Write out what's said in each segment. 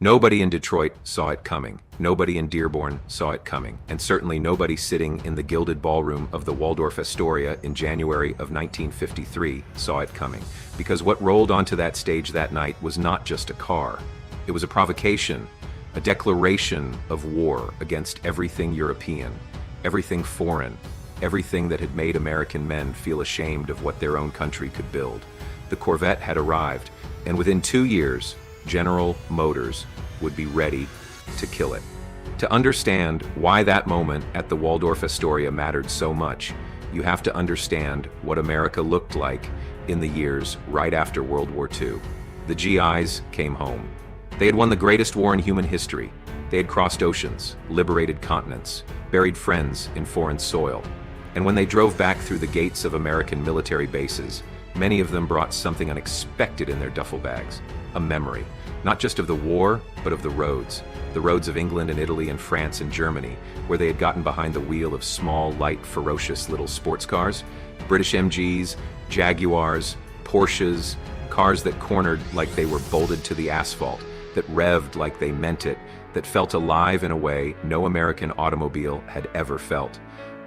Nobody in Detroit saw it coming. Nobody in Dearborn saw it coming. And certainly nobody sitting in the gilded ballroom of the Waldorf Astoria in January of 1953 saw it coming. Because what rolled onto that stage that night was not just a car. It was a provocation, a declaration of war against everything European, everything foreign, everything that had made American men feel ashamed of what their own country could build. The Corvette had arrived, and within 2 years, General Motors would be ready to kill it. To understand why that moment at the Waldorf Astoria mattered so much, you have to understand what America looked like in the years right after World War II. The GIs came home. They had won the greatest war in human history. They had crossed oceans, liberated continents, buried friends in foreign soil. And when they drove back through the gates of American military bases, many of them brought something unexpected in their duffel bags, a memory, not just of the war, but of the roads of England and Italy and France and Germany, where they had gotten behind the wheel of small, light, ferocious little sports cars, British MGs, Jaguars, Porsches, cars that cornered like they were bolted to the asphalt, that revved like they meant it, that felt alive in a way no American automobile had ever felt.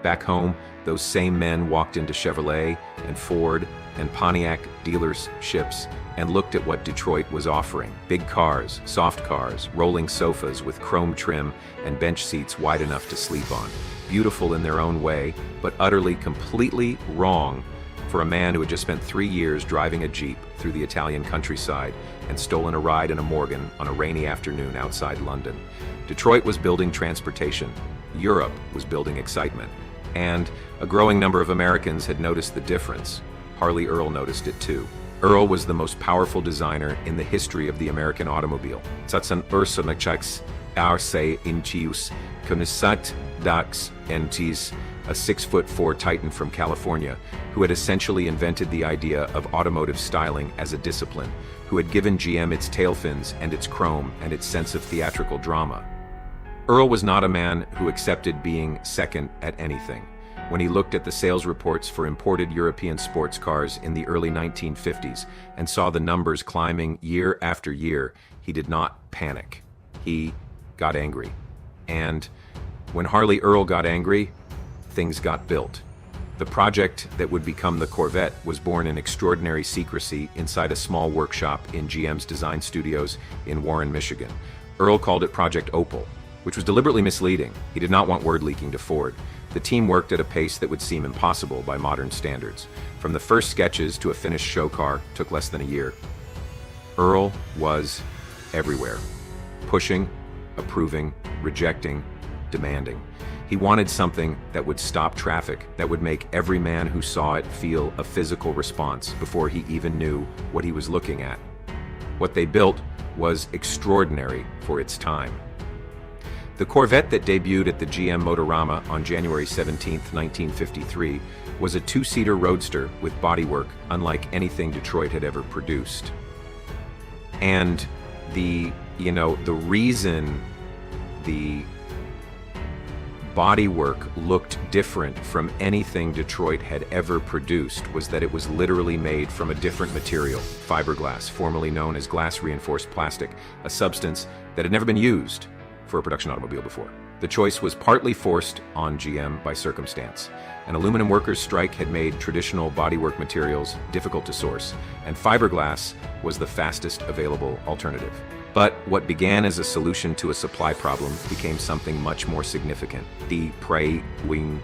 Back home, those same men walked into Chevrolet and Ford and Pontiac dealerships and looked at what Detroit was offering. Big cars, soft cars, rolling sofas with chrome trim and bench seats wide enough to sleep on. Beautiful in their own way, but utterly, completely wrong for a man who had just spent 3 years driving a Jeep through the Italian countryside and stolen a ride in a Morgan on a rainy afternoon outside London. Detroit was building transportation. Europe was building excitement. And a growing number of Americans had noticed the difference. Harley Earl noticed it too. Earl was the most powerful designer in the history of the American automobile. Tatsan Ursonachaks Arse Inchius Kunisat Dax Entis, a 6'4" Titan from California, who had essentially invented the idea of automotive styling as a discipline, who had given GM its tail fins and its chrome and its sense of theatrical drama. Earl was not a man who accepted being second at anything. When he looked at the sales reports for imported European sports cars in the early 1950s and saw the numbers climbing year after year, he did not panic. He got angry. And when Harley Earl got angry, things got built. The project that would become the Corvette was born in extraordinary secrecy inside a small workshop in GM's design studios in Warren, Michigan. Earl called it Project Opal, which was deliberately misleading. He did not want word leaking to Ford. The team worked at a pace that would seem impossible by modern standards. From the first sketches to a finished show car took less than a year. Earl was everywhere, pushing, approving, rejecting, demanding. He wanted something that would stop traffic, that would make every man who saw it feel a physical response before he even knew what he was looking at. What they built was extraordinary for its time. The Corvette that debuted at the GM Motorama on January 17, 1953, was a two-seater roadster with bodywork unlike anything Detroit had ever produced. And the reason the bodywork looked different from anything Detroit had ever produced was that it was literally made from a different material, fiberglass, formerly known as glass-reinforced plastic, a substance that had never been used for a production automobile before. The choice was partly forced on GM by circumstance. An aluminum workers' strike had made traditional bodywork materials difficult to source, and fiberglass was the fastest available alternative. But what began as a solution to a supply problem became something much more significant: the prey wing,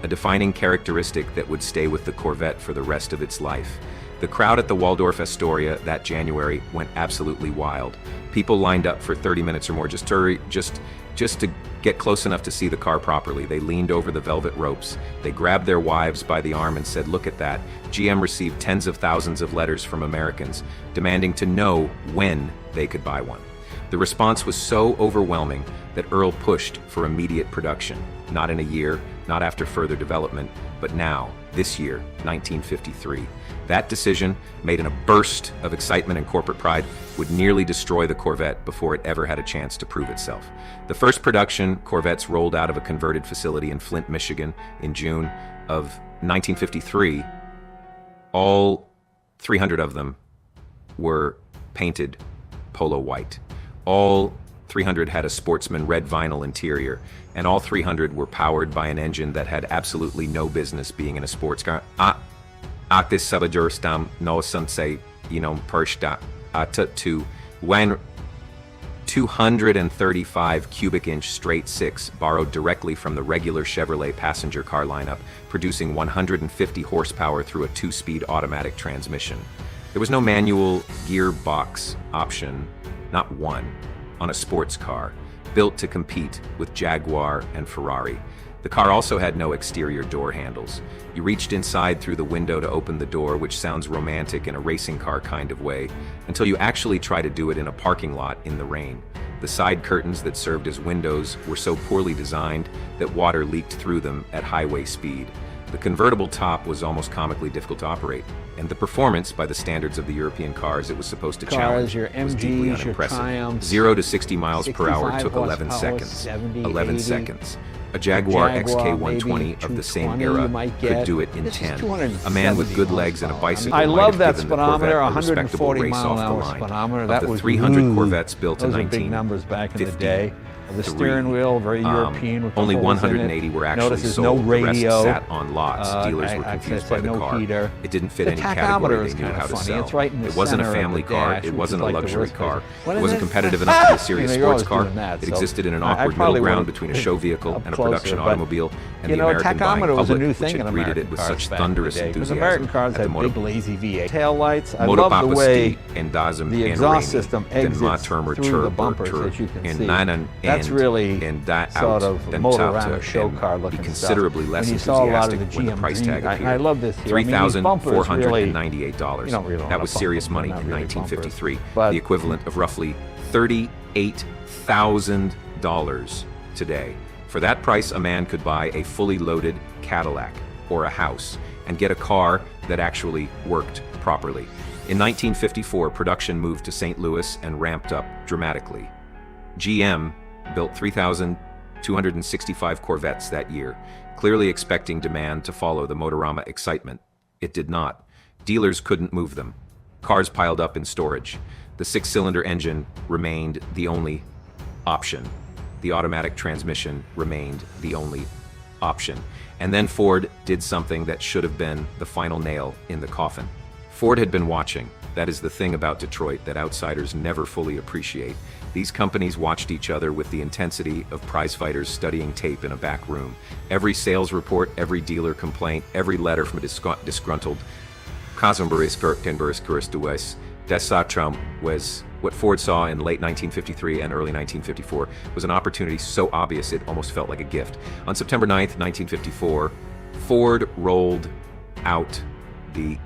a defining characteristic that would stay with the Corvette for the rest of its life. The crowd at the Waldorf Astoria that January went absolutely wild. People lined up for 30 minutes or more just to get close enough to see the car properly. They leaned over the velvet ropes. They grabbed their wives by the arm and said, "Look at that." GM received tens of thousands of letters from Americans demanding to know when they could buy one. The response was so overwhelming that Earl pushed for immediate production. Not in a year, not after further development, but now, this year, 1953. That decision, made in a burst of excitement and corporate pride, would nearly destroy the Corvette before it ever had a chance to prove itself. The first production Corvettes rolled out of a converted facility in Flint, Michigan in June of 1953. All 300 of them were painted polo white. All 300 had a Sportsman red vinyl interior, and all 300 were powered by an engine that had absolutely no business being in a sports car. This sabajurstam no sunse, pershta to when 235 cubic inch straight six, borrowed directly from the regular Chevrolet passenger car lineup, producing 150 horsepower through a 2-speed automatic transmission. There was no manual gearbox option, not one, on a sports car, built to compete with Jaguar and Ferrari. The car also had no exterior door handles. You reached inside through the window to open the door, which sounds romantic in a racing car kind of way, until you actually try to do it in a parking lot in the rain. The side curtains that served as windows were so poorly designed that water leaked through them at highway speed. The convertible top was almost comically difficult to operate, and the performance, by the standards of the European cars it was supposed to challenge, was deeply unimpressive. 0 to 60 miles per hour took 11 seconds. 11 seconds. A Jaguar XK120 of the same era could do it in 10. A man with good legs and a bicycle I love might have that given the speedometer, Corvette a respectable 140 race off the mile an hour line. speedometer. Of That the was 300 Corvettes built in those are big numbers back in the day. The steering wheel, very European. With only the holes 180 in it. were actually Notice sold. no radio. The rest sat on lots. Dealers were confused by the no car. heater. It didn't fit The any category tachometer they is knew kind how of to funny. sell. It's right in the It wasn't a center of family the car. dash, It which wasn't is a like the luxury worst car. place. It wasn't competitive enough to be a serious you're sports always car. doing that, It so existed in an I awkward probably middle ground would've between a show vehicle up and a closer, production but, automobile, and you the know, American buying tachometer was a public, new which thing in had greeted it American with cars such back in the thunderous day, because enthusiasm. American cars At the had big lazy V8 taillights. I love the way the exhaust system exits through the bumpers, as you can see. That's really sort of motorama show car looking considerably stuff. less When you saw a lot of enthusiastic the when the GM price tag appeared. I love this here. I mean, these bumpers really, $3,498. you don't really want That a was bumper, serious money they're in not really 1953, bumpers. But the equivalent of roughly $38,000 today. For that price, a man could buy a fully loaded Cadillac or a house and get a car that actually worked properly. In 1954, production moved to St. Louis and ramped up dramatically. GM built 3,265 Corvettes that year, clearly expecting demand to follow the Motorama excitement. It did not. Dealers couldn't move them. Cars piled up in storage. The 6-cylinder engine remained the only option. The automatic transmission remained the only option. And then Ford did something that should have been the final nail in the coffin. Ford had been watching. That is the thing about Detroit that outsiders never fully appreciate. These companies watched each other with the intensity of prize-fighters studying tape in a back room. Every sales report, every dealer complaint, every letter from a disgruntled Desatram was what Ford saw in late 1953 and early 1954 was an opportunity so obvious it almost felt like a gift. On September 9th, 1954, Ford rolled out the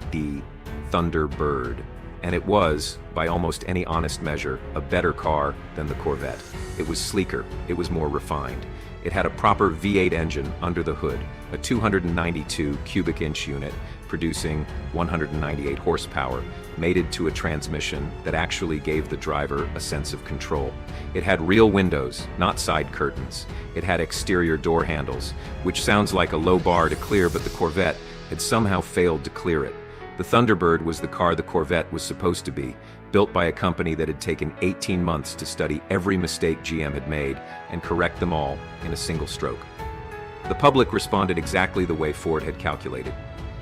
Thunderbird, and it was, by almost any honest measure, a better car than the Corvette. It was sleeker, it was more refined. It had a proper V8 engine under the hood, a 292 cubic inch unit producing 198 horsepower, mated to a transmission that actually gave the driver a sense of control. It had real windows, not side curtains. It had exterior door handles, which sounds like a low bar to clear, but the Corvette had somehow failed to clear it. The Thunderbird was the car the Corvette was supposed to be, built by a company that had taken 18 months to study every mistake GM had made and correct them all in a single stroke. The public responded exactly the way Ford had calculated.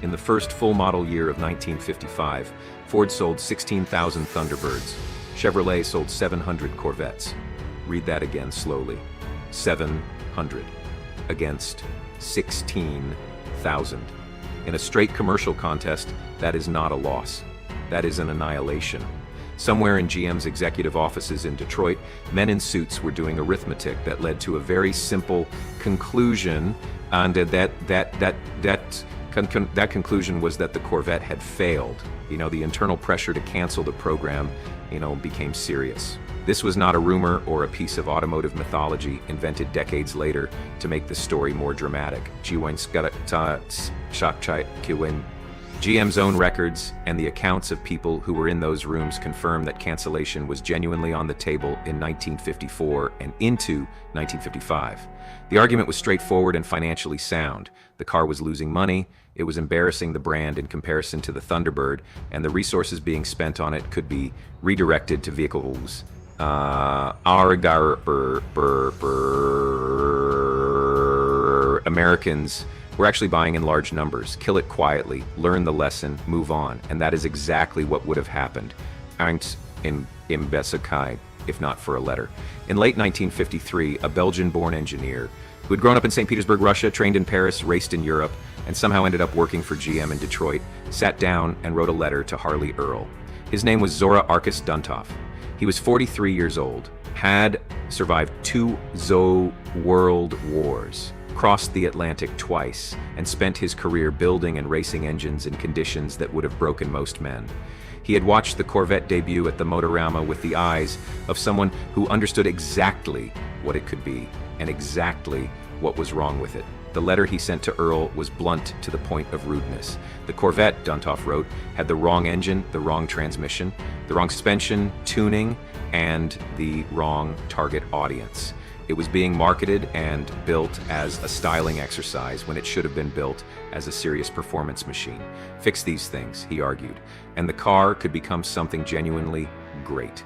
In the first full model year of 1955, Ford sold 16,000 Thunderbirds. Chevrolet sold 700 Corvettes. Read that again slowly. 700 against 16,000. In a straight commercial contest, that is not a loss. That is an annihilation. Somewhere in GM's executive offices in Detroit, men in suits were doing arithmetic that led to a very simple conclusion, and that conclusion was that the Corvette had failed. The internal pressure to cancel the program, became serious. This was not a rumor or a piece of automotive mythology invented decades later to make the story more dramatic. GM's own records and the accounts of people who were in those rooms confirm that cancellation was genuinely on the table in 1954 and into 1955. The argument was straightforward and financially sound. The car was losing money, it was embarrassing the brand in comparison to the Thunderbird, and the resources being spent on it could be redirected to vehicles Americans were actually buying in large numbers. Kill it quietly, learn the lesson, move on. And that is exactly what would have happened. Ain't in Imbesakai, if not for a letter. In late 1953, a Belgian-born engineer who had grown up in St. Petersburg, Russia, trained in Paris, raced in Europe, and somehow ended up working for GM in Detroit, sat down and wrote a letter to Harley Earl. His name was Zora Arkus-Duntov. He was 43 years old, had survived 2 world wars, crossed the Atlantic twice, and spent his career building and racing engines in conditions that would have broken most men. He had watched the Corvette debut at the Motorama with the eyes of someone who understood exactly what it could be and exactly what was wrong with it. The letter he sent to Earl was blunt to the point of rudeness. The Corvette, Duntov wrote, had the wrong engine, the wrong transmission, the wrong suspension, tuning, and the wrong target audience. It was being marketed and built as a styling exercise when it should have been built as a serious performance machine. Fix these things, he argued, and the car could become something genuinely great.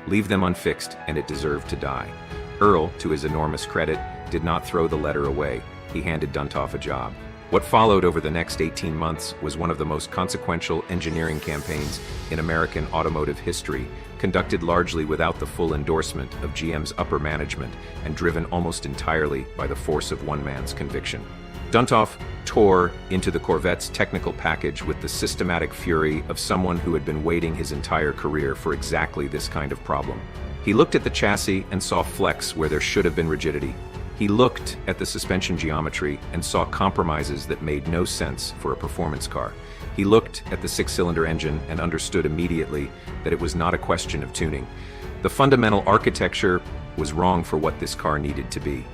Leave them unfixed, and it deserved to die. Earl, to his enormous credit, did not throw the letter away. He handed Duntov a job. What followed over the next 18 months was one of the most consequential engineering campaigns in American automotive history, conducted largely without the full endorsement of GM's upper management and driven almost entirely by the force of one man's conviction. Duntov tore into the Corvette's technical package with the systematic fury of someone who had been waiting his entire career for exactly this kind of problem. He looked at the chassis and saw flex where there should have been rigidity. He looked at the suspension geometry and saw compromises that made no sense for a performance car. He looked at the 6-cylinder engine and understood immediately that it was not a question of tuning. The fundamental architecture was wrong for what this car needed to be.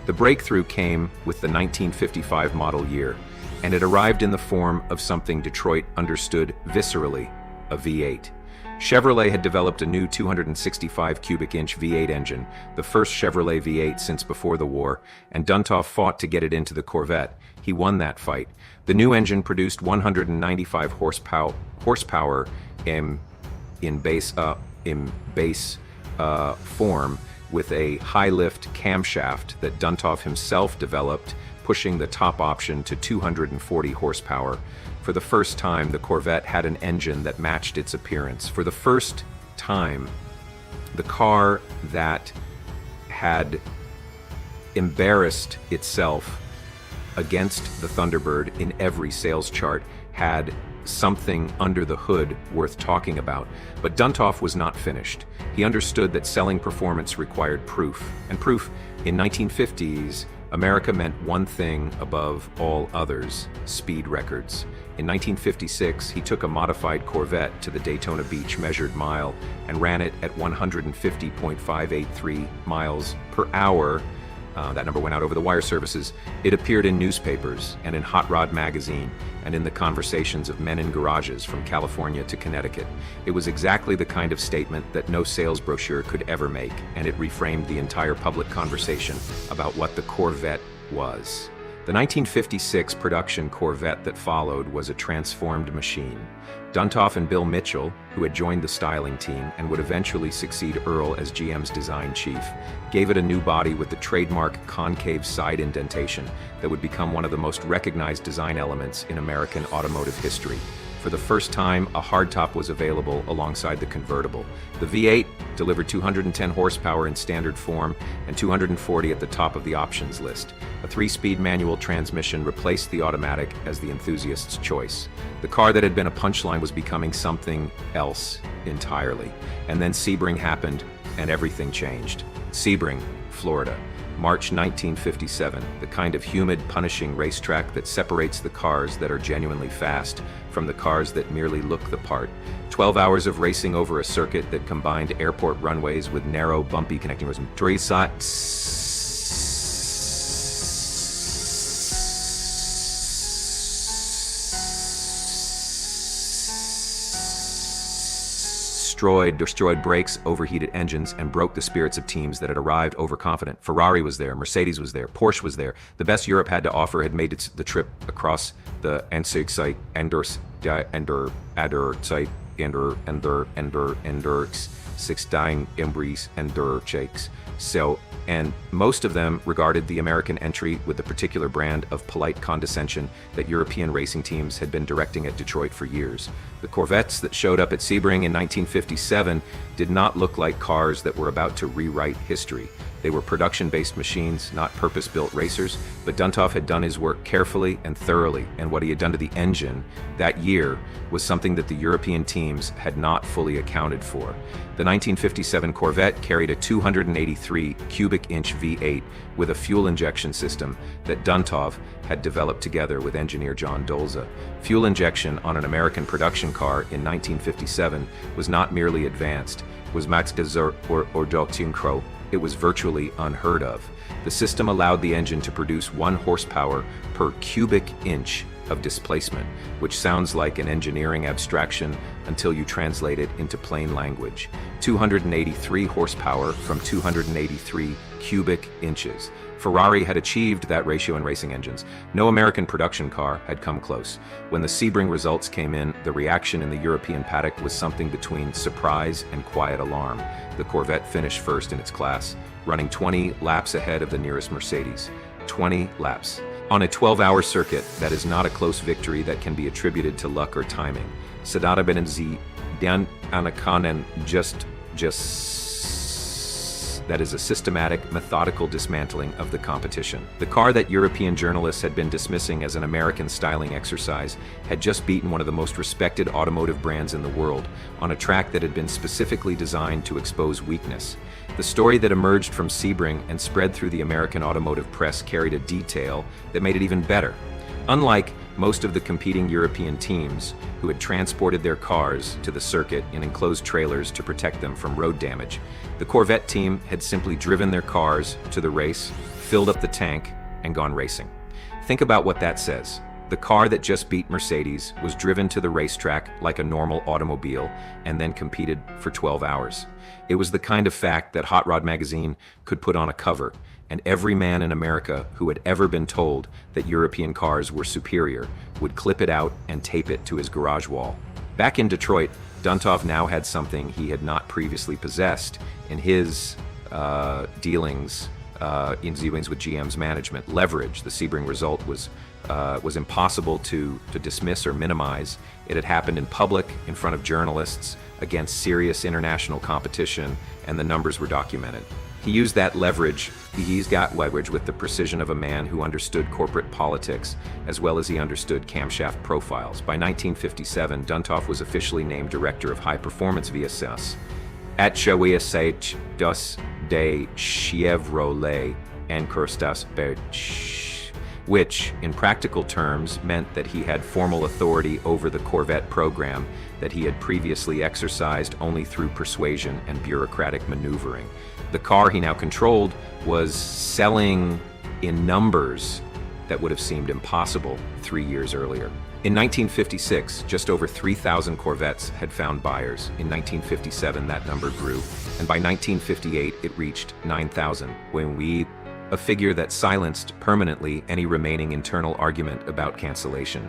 The breakthrough came with the 1955 model year, and it arrived in the form of something Detroit understood viscerally, a V8. Chevrolet had developed a new 265 cubic inch V8 engine, the first Chevrolet V8 since before the war, and Duntov fought to get it into the Corvette. He won that fight. The new engine produced 195 horsepower in base form, with a high-lift camshaft that Duntov himself developed, pushing the top option to 240 horsepower. For the first time, the Corvette had an engine that matched its appearance. For the first time, the car that had embarrassed itself against the Thunderbird in every sales chart had something under the hood worth talking about. But Duntov was not finished. He understood that selling performance required proof, and proof in 1950s America meant one thing above all others: speed records. In 1956, he took a modified Corvette to the Daytona Beach measured mile and ran it at 150.583 miles per hour. That number went out over the wire services. It appeared in newspapers and in Hot Rod magazine and in the conversations of men in garages from California to Connecticut. It was exactly the kind of statement that no sales brochure could ever make, and it reframed the entire public conversation about what the Corvette was. The 1956 production Corvette that followed was a transformed machine. Duntov and Bill Mitchell, who had joined the styling team and would eventually succeed Earl as GM's design chief, gave it a new body with the trademark concave side indentation that would become one of the most recognized design elements in American automotive history. For the first time, a hardtop was available alongside the convertible. The V8 delivered 210 horsepower in standard form and 240 at the top of the options list. A 3-speed manual transmission replaced the automatic as the enthusiast's choice. The car that had been a punchline was becoming something else entirely. And then Sebring happened, and everything changed. Sebring, Florida. March 1957, the kind of humid, punishing racetrack that separates the cars that are genuinely fast from the cars that merely look the part. 12 hours of racing over a circuit that combined airport runways with narrow, bumpy connecting roads. Destroyed brakes, overheated engines, and broke the spirits of teams that had arrived overconfident. Ferrari was there, Mercedes was there, Porsche was there. The best Europe had to offer had made the trip across the 16 embries and shakes. So, and most of them regarded the American entry with the particular brand of polite condescension that European racing teams had been directing at Detroit for years. The Corvettes that showed up at Sebring in 1957 did not look like cars that were about to rewrite history. They were production-based machines, not purpose-built racers, but Duntov had done his work carefully and thoroughly, and what he had done to the engine that year was something that the European teams had not fully accounted for. The 1957 Corvette carried a 283 cubic inch V8 with a fuel injection system that Duntov had developed together with engineer John Dolza. Fuel injection on an American production car in 1957 was not merely advanced, was max or doctrine. It was virtually unheard of. The system allowed the engine to produce 1 horsepower per cubic inch of displacement, which sounds like an engineering abstraction until you translate it into plain language. 283 horsepower from 283 cubic inches. Ferrari had achieved that ratio in racing engines. No American production car had come close. When the Sebring results came in, the reaction in the European paddock was something between surprise and quiet alarm. The Corvette finished first in its class, running 20 laps ahead of the nearest Mercedes. 20 laps. On a 12-hour circuit, that is not a close victory that can be attributed to luck or timing. Sedata Benenzi, Dan Anakanen that is a systematic, methodical dismantling of the competition. The car that European journalists had been dismissing as an American styling exercise had just beaten one of the most respected automotive brands in the world on a track that had been specifically designed to expose weakness. The story that emerged from Sebring and spread through the American automotive press carried a detail that made it even better. Unlike most of the competing European teams who had transported their cars to the circuit in enclosed trailers to protect them from road damage, the Corvette team had simply driven their cars to the race, filled up the tank, and gone racing. Think about what that says. The car that just beat Mercedes was driven to the racetrack like a normal automobile and then competed for 12 hours. It was the kind of fact that Hot Rod magazine could put on a cover, and every man in America who had ever been told that European cars were superior would clip it out and tape it to his garage wall. Back in Detroit, Duntov now had something he had not previously possessed in his dealings with GM's management. Leverage. The Sebring result was impossible to dismiss or minimize. It had happened in public, in front of journalists, against serious international competition, and the numbers were documented. He used that leverage. He's got leverage with the precision of a man who understood corporate politics as well as he understood camshaft profiles. By 1957, Duntov was officially named Director of High Performance VSS at Chevrolet de Chevrolet and Corvette, which, in practical terms, meant that he had formal authority over the Corvette program that he had previously exercised only through persuasion and bureaucratic maneuvering. The car he now controlled was selling in numbers that would have seemed impossible 3 years earlier. In 1956, just over 3,000 Corvettes had found buyers. In 1957, that number grew, and by 1958, it reached 9,000, a figure that silenced permanently any remaining internal argument about cancellation.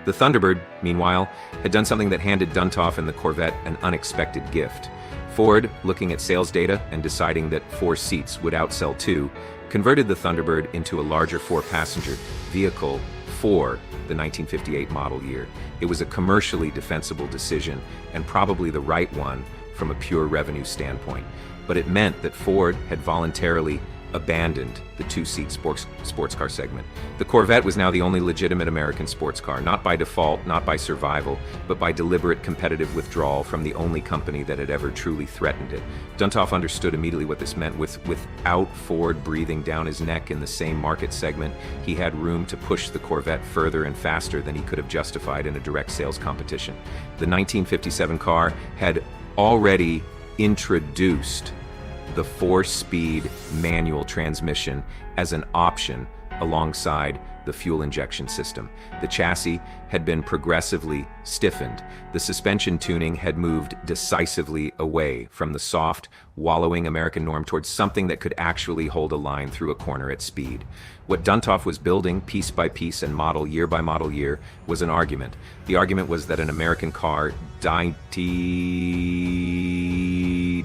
The Thunderbird, meanwhile, had done something that handed Duntov and the Corvette an unexpected gift. Ford, looking at sales data and deciding that 4 seats would outsell 2, converted the Thunderbird into a larger 4-passenger vehicle for the 1958 model year. It was a commercially defensible decision and probably the right one from a pure revenue standpoint, but it meant that Ford had voluntarily abandoned the 2-seat sports car segment. The Corvette was now the only legitimate American sports car, not by default, not by survival, but by deliberate competitive withdrawal from the only company that had ever truly threatened it. Duntov understood immediately what this meant. Without Ford breathing down his neck in the same market segment, he had room to push the Corvette further and faster than he could have justified in a direct sales competition. The 1957 car had already introduced the 4-speed manual transmission as an option alongside the fuel injection system. The chassis had been progressively stiffened. The suspension tuning had moved decisively away from the soft, wallowing American norm towards something that could actually hold a line through a corner at speed. What Duntov was building, piece by piece and model year by model year, was an argument. The argument was that an American car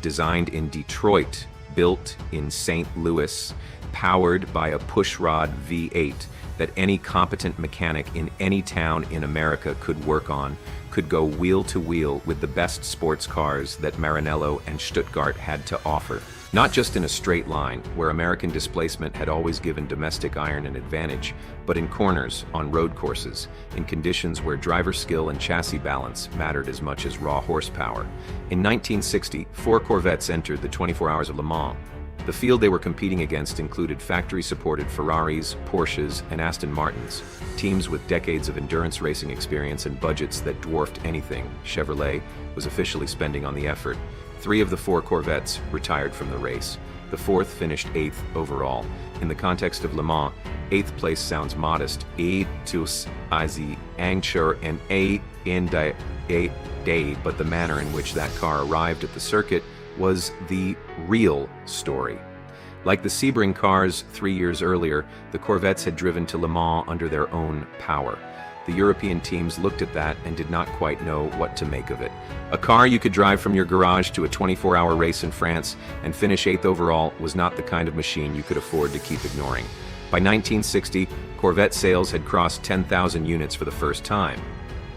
designed in Detroit, built in St. Louis, powered by a pushrod V8 that any competent mechanic in any town in America could work on, could go wheel to wheel with the best sports cars that Maranello and Stuttgart had to offer. Not just in a straight line, where American displacement had always given domestic iron an advantage, but in corners, on road courses, in conditions where driver skill and chassis balance mattered as much as raw horsepower. In 1960, 4 Corvettes entered the 24 Hours of Le Mans. The field they were competing against included factory-supported Ferraris, Porsches, and Aston Martins, teams with decades of endurance racing experience and budgets that dwarfed anything Chevrolet was officially spending on the effort. 3 of the 4 Corvettes retired from the race. The 4th finished 8th overall. In the context of Le Mans, 8th place sounds modest. Tus Izi Angchur and A in day, but the manner in which that car arrived at the circuit was the real story. Like the Sebring cars 3 years earlier, the Corvettes had driven to Le Mans under their own power. The European teams looked at that and did not quite know what to make of it. A car you could drive from your garage to a 24-hour race in France and finish 8th overall was not the kind of machine you could afford to keep ignoring. By 1960, Corvette sales had crossed 10,000 units for the first time.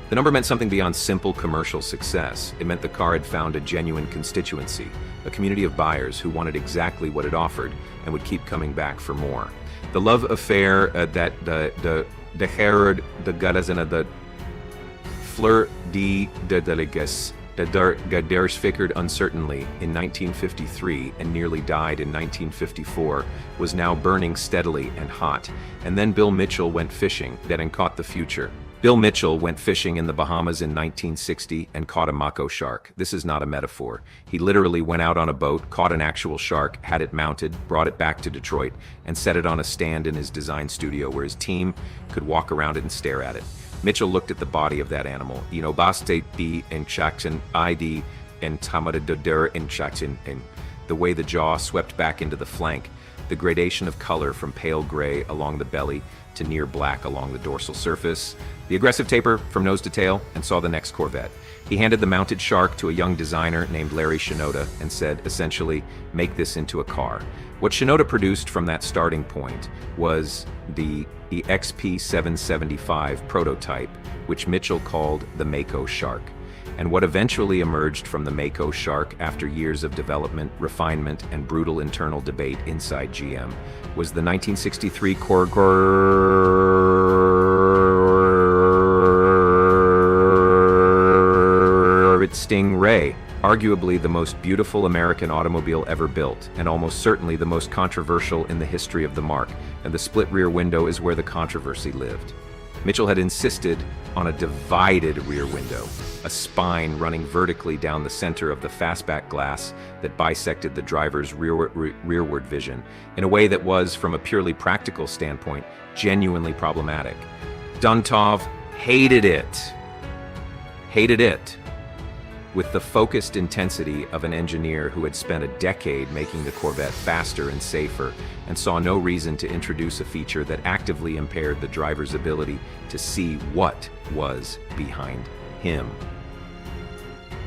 The number meant something beyond simple commercial success. It meant the car had found a genuine constituency, a community of buyers who wanted exactly what it offered and would keep coming back for more. The love affair that de Herod, de Gadazena, de Fleur de Delegas, de Gaders fickered uncertainly in 1953 and nearly died in 1954, was now burning steadily and hot. And then Bill Mitchell went fishing, and caught the future. Bill Mitchell went fishing in the Bahamas in 1960 and caught a mako shark. This is not a metaphor. He literally went out on a boat, caught an actual shark, had it mounted, brought it back to Detroit, and set it on a stand in his design studio where his team could walk around it and stare at it. Mitchell looked at the body of that animal. Baste di inchaction ID and tamadadur inchaction, and the way the jaw swept back into the flank, the gradation of color from pale gray along the belly to near black along the dorsal surface, the aggressive taper from nose to tail, and saw the next Corvette. He handed the mounted shark to a young designer named Larry Shinoda and said, essentially, make this into a car. What Shinoda produced from that starting point was the XP775 prototype, which Mitchell called the Mako Shark. And what eventually emerged from the Mako Shark after years of development, refinement, and brutal internal debate inside GM was the 1963 Corvette Stingray, arguably the most beautiful American automobile ever built, and almost certainly the most controversial in the history of the marque, and the split rear window is where the controversy lived. Mitchell had insisted on a divided rear window, a spine running vertically down the center of the fastback glass that bisected the driver's rearward vision in a way that was, from a purely practical standpoint, genuinely problematic. Duntov hated it. With the focused intensity of an engineer who had spent a decade making the Corvette faster and safer, and saw no reason to introduce a feature that actively impaired the driver's ability to see what was behind him.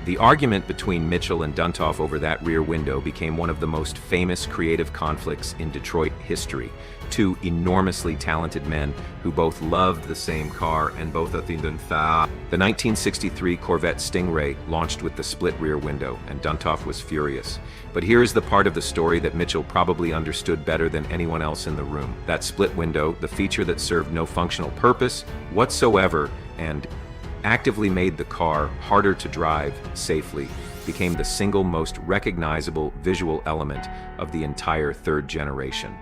The argument between Mitchell and Duntov over that rear window became one of the most famous creative conflicts in Detroit history. Two enormously talented men who both loved the same car and both the 1963 Corvette Stingray launched with the split rear window, and Duntov was furious. But here is the part of the story that Mitchell probably understood better than anyone else in the room. That split window, the feature that served no functional purpose whatsoever and actively made the car harder to drive safely, became the single most recognizable visual element of the entire third generation.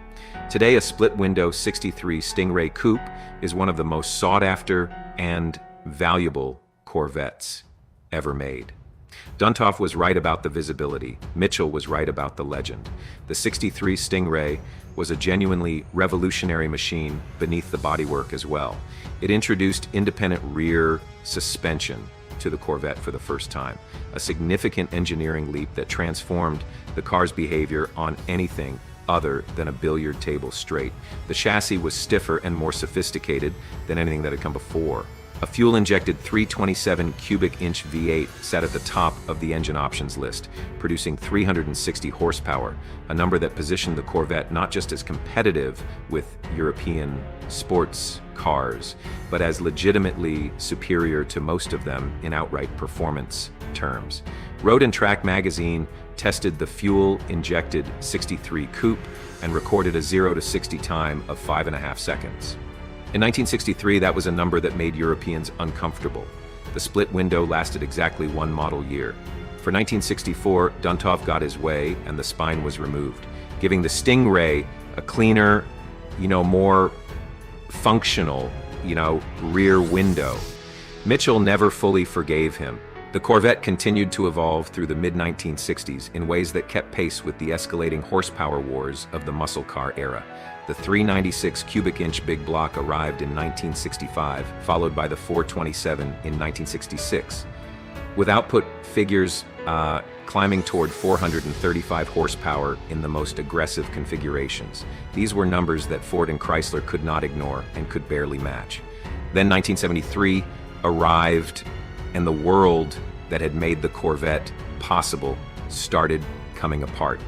Today, a split-window 63 Stingray Coupe is one of the most sought-after and valuable Corvettes ever made. Duntov was right about the visibility. Mitchell was right about the legend. The '63 Stingray was a genuinely revolutionary machine beneath the bodywork as well. It introduced independent rear suspension to the Corvette for the first time, a significant engineering leap that transformed the car's behavior on anything other than a billiard table straight. The chassis was stiffer and more sophisticated than anything that had come before. A fuel-injected 327 cubic inch V8 sat at the top of the engine options list, producing 360 horsepower, a number that positioned the Corvette not just as competitive with European sports cars, but as legitimately superior to most of them in outright performance terms. Road and Track magazine tested the fuel-injected '63 coupe and recorded a 0 to 60 time of 5.5 seconds. In 1963, that was a number that made Europeans uncomfortable. The split window lasted exactly one model year. For 1964, Duntov got his way and the spine was removed, giving the Stingray a cleaner, more functional, rear window. Mitchell never fully forgave him. The Corvette continued to evolve through the mid-1960s in ways that kept pace with the escalating horsepower wars of the muscle car era. The 396 cubic inch big block arrived in 1965, followed by the 427 in 1966. With output figures climbing toward 435 horsepower in the most aggressive configurations. These were numbers that Ford and Chrysler could not ignore and could barely match. Then 1973 arrived, and the world that had made the Corvette possible started coming apart.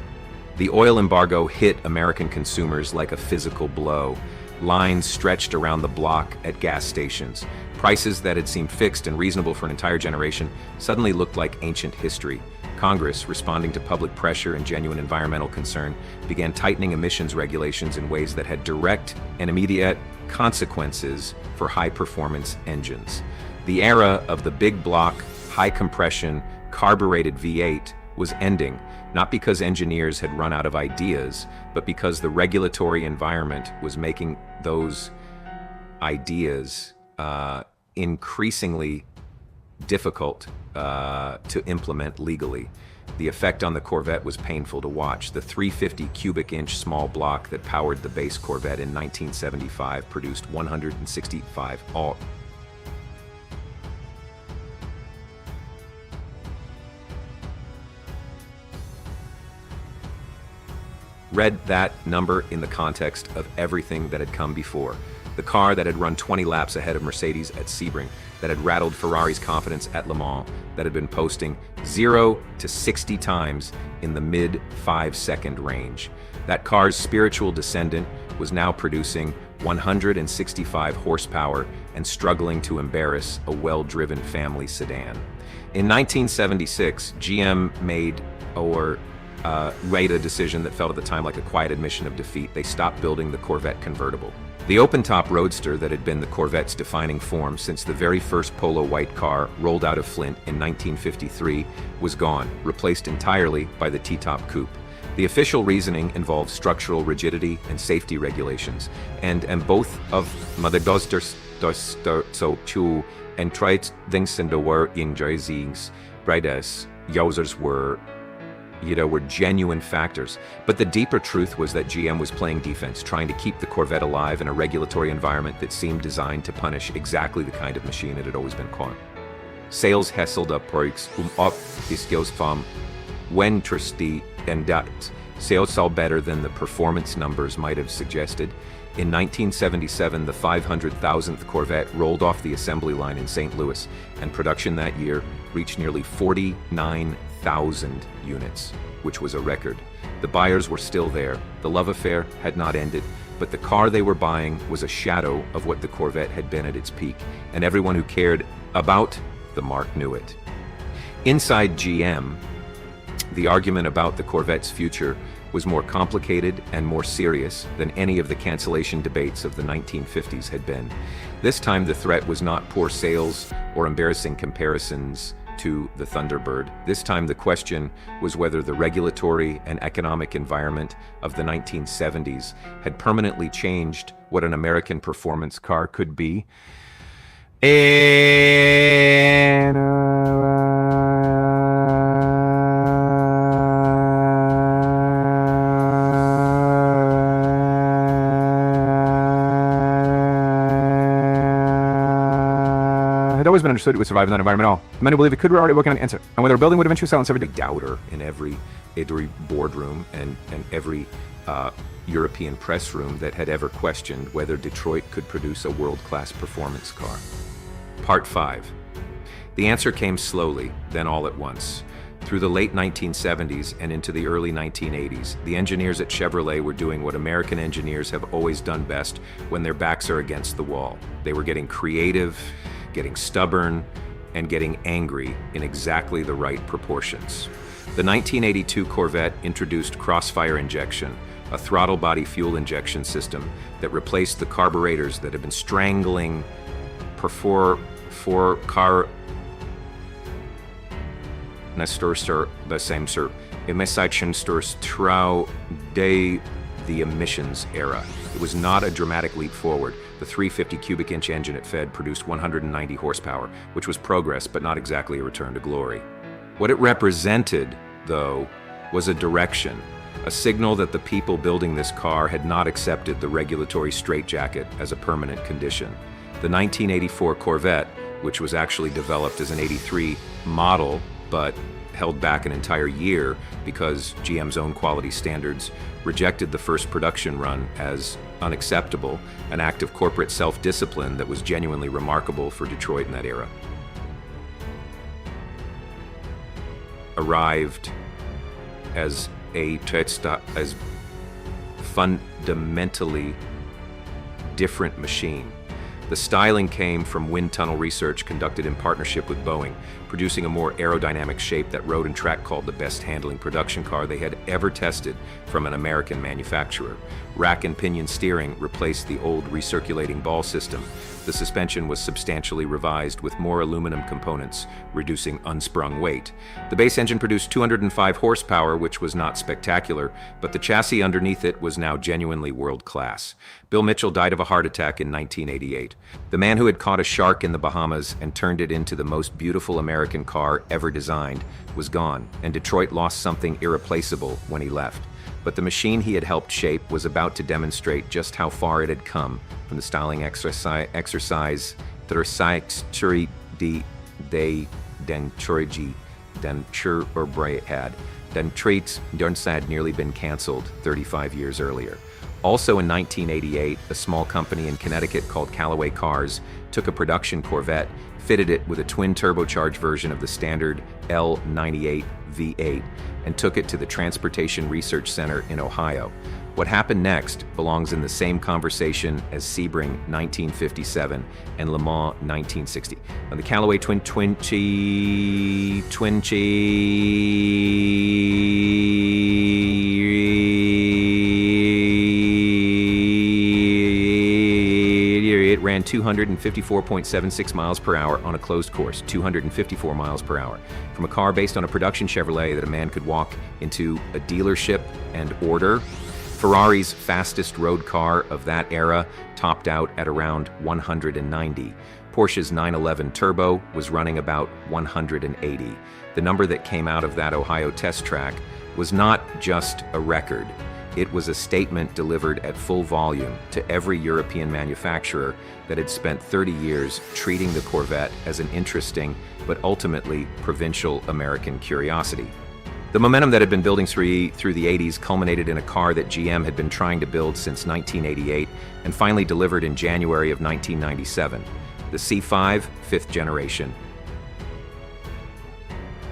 The oil embargo hit American consumers like a physical blow. Lines stretched around the block at gas stations. Prices that had seemed fixed and reasonable for an entire generation suddenly looked like ancient history. Congress, responding to public pressure and genuine environmental concern, began tightening emissions regulations in ways that had direct and immediate consequences for high-performance engines. The era of the big block, high-compression, carbureted V8 was ending, not because engineers had run out of ideas, but because the regulatory environment was making those ideas increasingly difficult to implement legally. The effect on the Corvette was painful to watch. The 350 cubic inch small block that powered the base Corvette in 1975 produced 165 Read that number in the context of everything that had come before. The car that had run 20 laps ahead of Mercedes at Sebring, that had rattled Ferrari's confidence at Le Mans, that had been posting 0 to 60 times in the mid 5-second range. That car's spiritual descendant was now producing 165 horsepower and struggling to embarrass a well-driven family sedan. In 1976, GM made a decision that felt at the time like a quiet admission of defeat. They stopped building the Corvette convertible. The open-top roadster that had been the Corvette's defining form since the very first Polo white car rolled out of Flint in 1953 was gone, replaced entirely by the T-top coupe. The official reasoning involved structural rigidity and safety regulations, and both of so two and tried things in the were in Jersey's Brides users were genuine factors. But the deeper truth was that GM was playing defense, trying to keep the Corvette alive in a regulatory environment that seemed designed to punish exactly the kind of machine it had always been called. Sales hesseled up projects op de skills from when trusty and that sales saw better than the performance numbers might have suggested. In 1977, the 500,000th Corvette rolled off the assembly line in St. Louis, and production that year reached nearly 49,000 units, which was a record. The buyers were still there. The love affair had not ended, but the car they were buying was a shadow of what the Corvette had been at its peak, and everyone who cared about the mark knew it. Inside GM, the argument about the Corvette's future was more complicated and more serious than any of the cancellation debates of the 1950s had been. This time the threat was not poor sales or embarrassing comparisons to the Thunderbird. This time the question was whether the regulatory and economic environment of the 1970s had permanently changed what an American performance car could be. And always been understood it would survive in that environment at all. Many believe it could. We're already working on an answer. And whether a building would eventually sell in 7 days. Doubter in every boardroom and every European press room that had ever questioned whether Detroit could produce a world-class performance car. Part 5. The answer came slowly, then all at once. Through the late 1970s and into the early 1980s, the engineers at Chevrolet were doing what American engineers have always done best when their backs are against the wall. They were getting creative, getting stubborn, and getting angry in exactly the right proportions. The 1982 Corvette introduced crossfire injection, a throttle body fuel injection system that replaced the carburetors that had been strangling for car the same sir emissions throughout the emissions era. It was not a dramatic leap forward. The 350 cubic inch engine it fed produced 190 horsepower, which was progress but not exactly a return to glory. What it represented, though, was a direction, a signal that the people building this car had not accepted the regulatory straitjacket as a permanent condition. The 1984 Corvette, which was actually developed as an 83 model, but held back an entire year because GM's own quality standards rejected the first production run as unacceptable, an act of corporate self-discipline that was genuinely remarkable for Detroit in that era. Arrived as as fundamentally different machine. The styling came from wind tunnel research conducted in partnership with Boeing, producing a more aerodynamic shape that Road and Track called the best handling production car they had ever tested from an American manufacturer. Rack and pinion steering replaced the old recirculating ball system. The suspension was substantially revised with more aluminum components, reducing unsprung weight. The base engine produced 205 horsepower, which was not spectacular, but the chassis underneath it was now genuinely world-class. Bill Mitchell died of a heart attack in 1988. The man who had caught a shark in the Bahamas and turned it into the most beautiful American car ever designed was gone, and Detroit lost something irreplaceable when he left. But the machine he had helped shape was about to demonstrate just how far it had come from the styling exercise de denturgi denture or had traits had nearly been canceled 35 years earlier. Also in 1988, a small company in Connecticut called Callaway Cars took a production Corvette, fitted it with a twin turbocharged version of the standard L98 V8, and took it to the Transportation Research Center in Ohio. What happened next belongs in the same conversation as Sebring 1957 and Le Mans 1960. Now, the Callaway Twin it ran 254.76 miles per hour on a closed course, 254 miles per hour. From a car based on a production Chevrolet that a man could walk into a dealership and order, Ferrari's fastest road car of that era topped out at around 190. Porsche's 911 Turbo was running about 180. The number that came out of that Ohio test track was not just a record. It was a statement delivered at full volume to every European manufacturer that had spent 30 years treating the Corvette as an interesting but ultimately provincial American curiosity. The momentum that had been building through the 80s culminated in a car that GM had been trying to build since 1988 and finally delivered in January of 1997, the C5 fifth generation.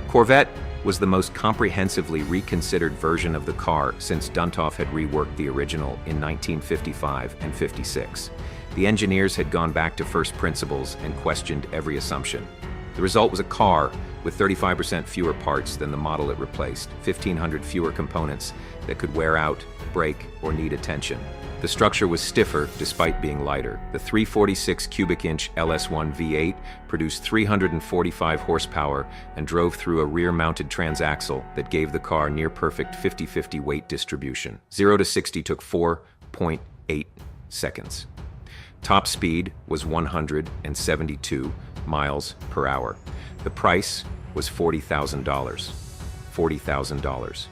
Corvette was the most comprehensively reconsidered version of the car since Duntov had reworked the original in 1955 and 56. The engineers had gone back to first principles and questioned every assumption. The result was a car with 35% fewer parts than the model it replaced, 1,500 fewer components that could wear out, break, or need attention. The structure was stiffer despite being lighter. The 346 cubic inch LS1 V8 produced 345 horsepower and drove through a rear-mounted transaxle that gave the car near-perfect 50-50 weight distribution. 0 to 60 took 4.8 seconds. Top speed was 172 miles per hour. The price was $40,000. $40,000.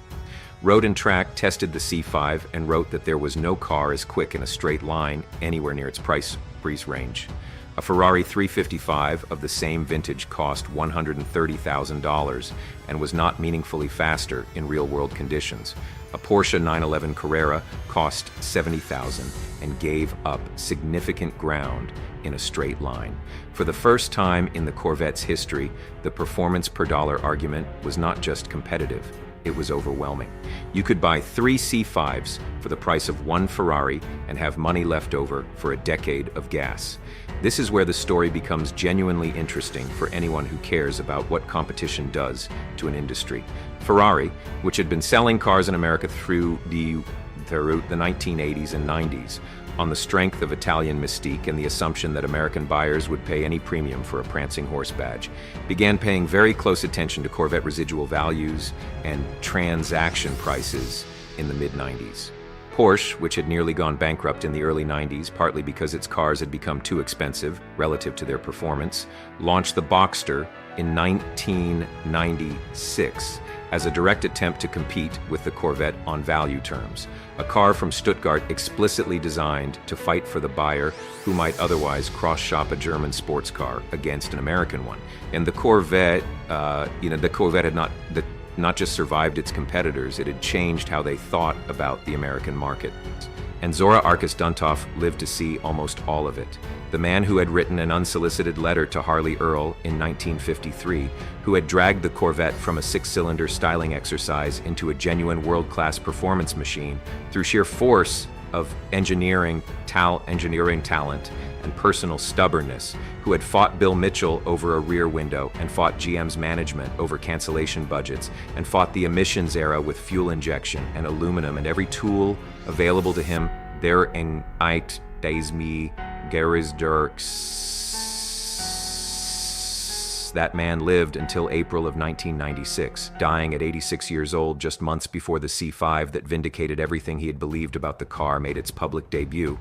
Road and Track tested the C5 and wrote that there was no car as quick in a straight line anywhere near its price range. A Ferrari 355 of the same vintage cost $130,000 and was not meaningfully faster in real-world conditions. A Porsche 911 Carrera cost $70,000 and gave up significant ground in a straight line. For the first time in the Corvette's history, the performance per dollar argument was not just competitive, it was overwhelming. You could buy 3 C5s for the price of 1 Ferrari and have money left over for a decade of gas. This is where the story becomes genuinely interesting for anyone who cares about what competition does to an industry. Ferrari, which had been selling cars in America through the 1980s and 90s, on the strength of Italian mystique and the assumption that American buyers would pay any premium for a prancing horse badge, began paying very close attention to Corvette residual values and transaction prices in the mid-90s. Porsche, which had nearly gone bankrupt in the early 90s, partly because its cars had become too expensive relative to their performance, launched the Boxster in 1996 as a direct attempt to compete with the Corvette on value terms, a car from Stuttgart explicitly designed to fight for the buyer who might otherwise cross-shop a German sports car against an American one. And the Corvette, the Corvette had not just survived its competitors, it had changed how they thought about the American market. And Zora Arkus-Duntov lived to see almost all of it. The man who had written an unsolicited letter to Harley Earl in 1953, who had dragged the Corvette from a 6-cylinder styling exercise into a genuine world-class performance machine through sheer force of engineering talent and personal stubbornness, who had fought Bill Mitchell over a rear window and fought GM's management over cancellation budgets and fought the emissions era with fuel injection and aluminum and every tool available to him there in eight days me Garis Dirks. That man lived until April of 1996, dying at 86 years old just months before the C5 that vindicated everything he had believed about the car made its public debut.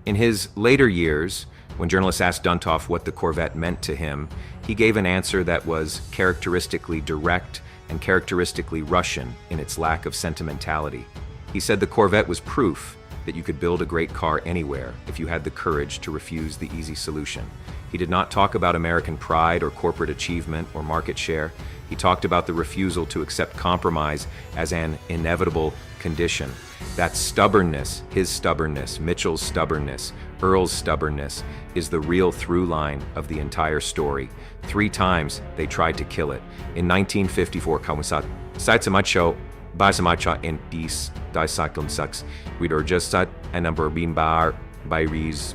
In his later years, when journalists asked Duntov what the Corvette meant to him, he gave an answer that was characteristically direct and characteristically Russian in its lack of sentimentality. He said the Corvette was proof that you could build a great car anywhere if you had the courage to refuse the easy solution. He did not talk about American pride or corporate achievement or market share. He talked about the refusal to accept compromise as an inevitable condition. That stubbornness, his stubbornness, Mitchell's stubbornness, Earl's stubbornness, is the real through line of the entire story. 3 times they tried to kill it. In 1954, Kamusat, Saitsamacho, Basamacha in Dis, Dicyclone Sucks, Widorjasat, and number Bimbar, Byries,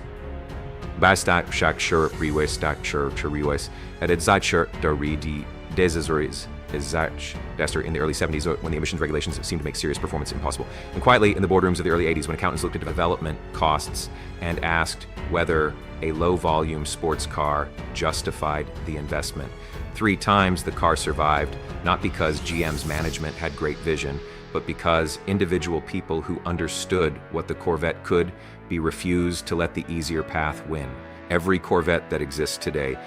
Bastak, Shakshur, Rewes, Stakshur, Churiwes, and Edzatshur, Daridi, Desazoris, Dester in the early 70s when the emissions regulations seemed to make serious performance impossible. And quietly in the boardrooms of the early 80s when accountants looked at development costs and asked whether a low-volume sports car justified the investment. 3 times the car survived, not because GM's management had great vision, but because individual people who understood what the Corvette could be refused to let the easier path win. Every Corvette that exists today,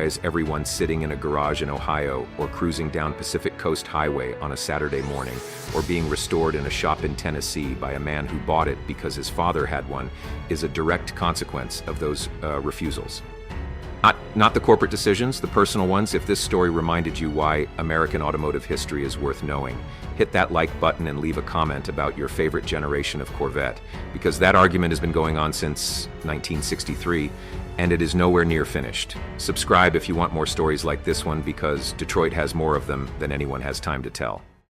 is everyone sitting in a garage in Ohio or cruising down Pacific Coast Highway on a Saturday morning, or being restored in a shop in Tennessee by a man who bought it because his father had one, is a direct consequence of those refusals. Not the corporate decisions, the personal ones. If this story reminded you why American automotive history is worth knowing, hit that like button and leave a comment about your favorite generation of Corvette, because that argument has been going on since 1963, and it is nowhere near finished. Subscribe if you want more stories like this one, because Detroit has more of them than anyone has time to tell.